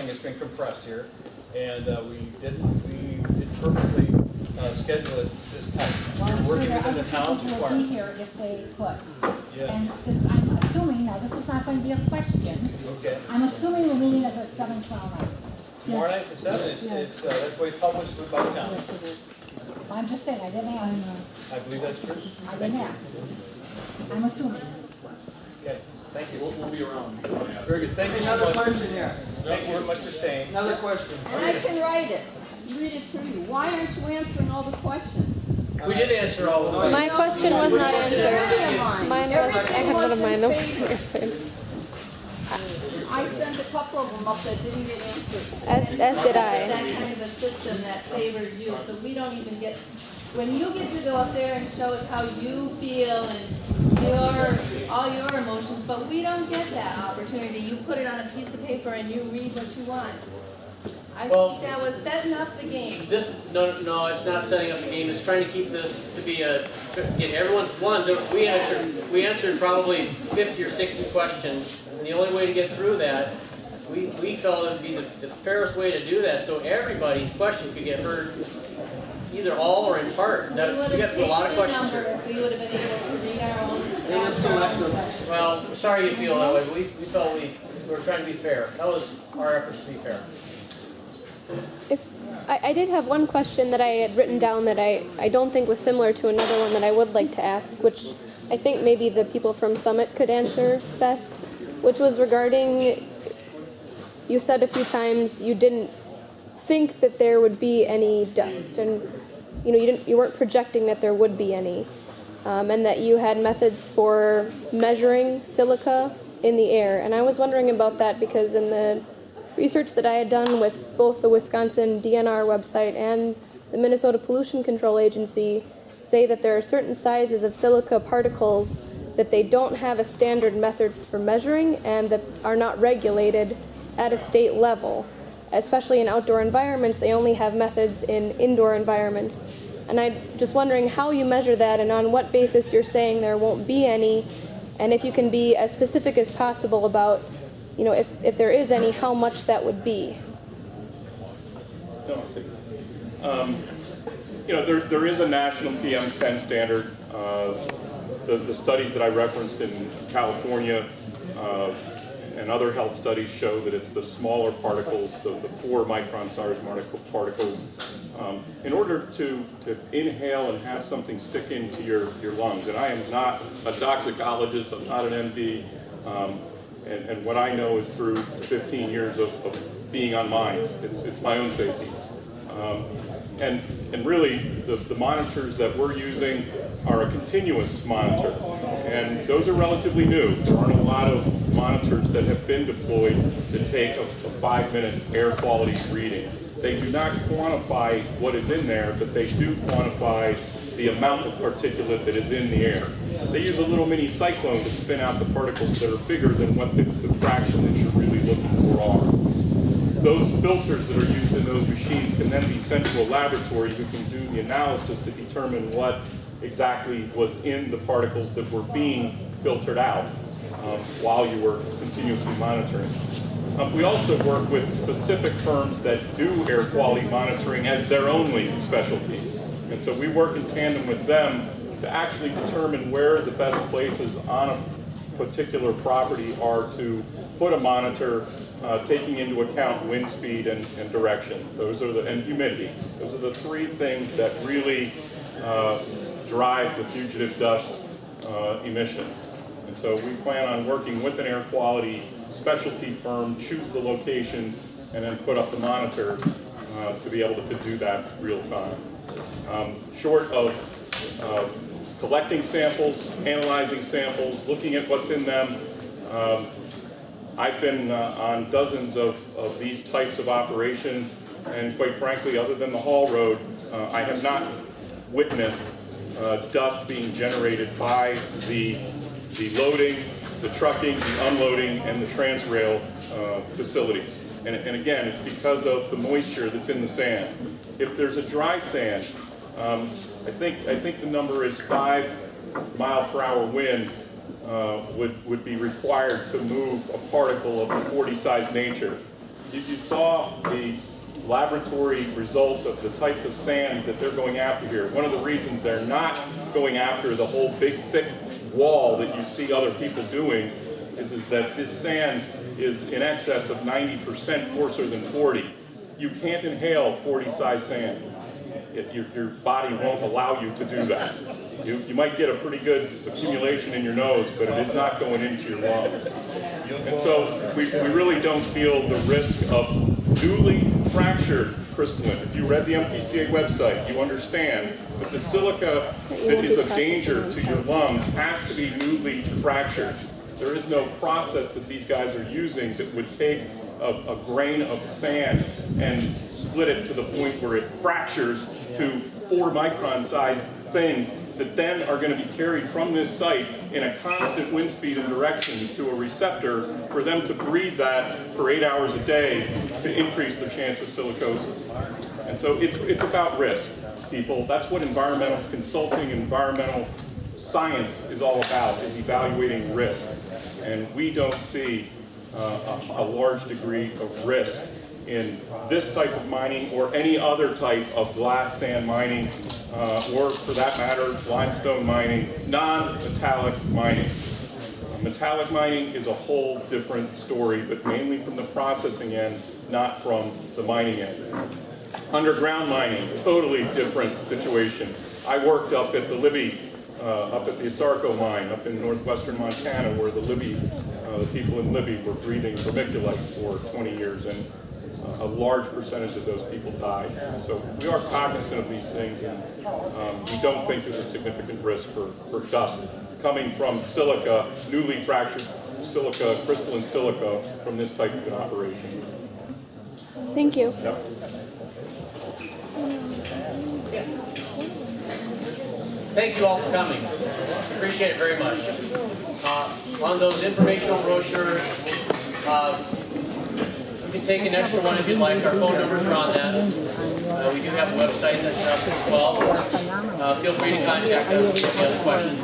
thing has been compressed here, and we did purposely schedule it this time. We're working within the town's will be requirements. here if they could. Yes. And I'm assuming, now this is not going to be a question. Okay. I'm assuming the meeting is at 7 tomorrow night. Tomorrow night at 7. It's that's the way it's published by the town. I'm just saying, I didn't ask. I believe that's true. I didn't ask. I'm assuming. Okay. Thank you. We'll be around. Very good. Thank you so Another much. question here. Thank you very much for staying. Another question. And I can write it, read it to you. Why aren't you answering all the questions? We did answer all of them. My question was not answered. Mine. Mine was, I had one of mine that wasn't answered. I sent a couple of them up that didn't get answered. As did I. That kind of a system that favors you, so we don't even get, when you get to go up there and show us how you feel and all your emotions, but we don't get that opportunity. You put it on a piece of paper and you read what you want. I think that was setting up the game. No, it's not setting up the game. It's trying to keep this to be to get everyone. We answered probably 50 or 60 questions, and the only way to get through that, we felt it would be the fairest way to do that, so everybody's question could get heard, either all or in part. We got through a lot of questions here. We would have been able to read our own. They were selective. Well, sorry you feel that way. We felt we were trying to be fair. That was our efforts to be fair. I did have one question that I had written down that I don't think was similar to another one that I would like to ask, which I think maybe the people from Summit could answer best, which was regarding, you said a few times you didn't think that there would be any dust, and you weren't projecting that there would be any, and that you had methods for measuring silica in the air. And I was wondering about that because in the research that I had done with both the Wisconsin DNR website and the Minnesota Pollution Control Agency say that there are certain sizes of silica particles that they don't have a standard method for measuring and that are not regulated at a state level. Especially in outdoor environments, they only have methods in indoor environments. And I'm just wondering how you measure that and on what basis you're saying there won't be any, and if you can be as specific as possible about if there is any, how much that would be. There is a national PM10 standard. The studies that I referenced in California and other health studies show that it's the smaller particles, the 4 micron SARS particles. In order to inhale and have something stick into your lungs, and I am not a toxicologist, I'm not an MD, and what I know is through 15 years of being on mines. It's my own safety. And really, the monitors that we're using are a continuous monitor. And those are relatively new. There aren't a lot of monitors that have been deployed to take a 5-minute air quality reading. They do not quantify what is in there, but they do quantify the amount of particulate that is in the air. They use a little mini cyclone to spin out the particles that are bigger than what the fraction that you're really looking for are. Those filters that are used in those machines can then be sent to a laboratory who can do the analysis to determine what exactly was in the particles that were being filtered out while you were continuously monitoring. We also work with specific firms that do air quality monitoring as their only specialty. And so we work in tandem with them to actually determine where the best places on a particular property are to put a monitor, taking into account wind speed and direction. And humidity. Those are the 3 things that really drive the fugitive dust emissions. And so we plan on working with an air quality specialty firm, choose the locations, and then put up the monitor to be able to do that real time. Short of collecting samples, analyzing samples, looking at what's in them, I've been on dozens of these types of operations, and quite frankly, other than the haul road, I have not witnessed dust being generated by the loading, the trucking, the unloading, and the transrail facilities. And again, it's because of the moisture that's in the sand. If there's a dry sand, I think the number is 5 mile-per-hour wind would be required to move a particle of a 40 size nature. You saw the laboratory results of the types of sand that they're going after here. One of the reasons they're not going after the whole big thick wall that you see other people doing is that this sand is in excess of 90% coarser than 40. You can't inhale 40 size sand. Your body won't allow you to do that. You might get a pretty good accumulation in your nose, but it is not going into your lungs. And so we really don't feel the risk of newly fractured crystalline. If you read the MPCA website, you understand that the silica that is of danger to your lungs has to be newly fractured. There is no process that these guys are using that would take a grain of sand and split it to the point where it fractures to 4 micron sized things that then are going to be carried from this site in a constant wind speed and direction to a receptor for them to breathe that for 8 hours a day to increase the chance of silicosis. And so it's about risk, people. That's what environmental consulting, environmental science is all about, is evaluating risk. And we don't see a large degree of risk in this type of mining or any other type of glass sand mining, or for that matter, limestone mining, non-metallic mining. Metallic mining is a whole different story, but mainly from the processing end, not from the mining end. Underground mining, totally different situation. I worked up at the Libby, up at the Asarco mine, up in northwestern Montana, where the people in Libby were breathing vermiculite for 20 years, and a large percentage of those people died. So we are cognizant of these things, and we don't think there's a significant risk for dust coming from silica, newly fractured silica, crystalline silica, from this type of an operation. Thank you. Yep. Thank you all for coming. Appreciate it very much. On those informational brochures, you can take an extra one if you'd like. Our phone numbers are on that. We do have a website that's up as well. Feel free to contact us if you have any questions.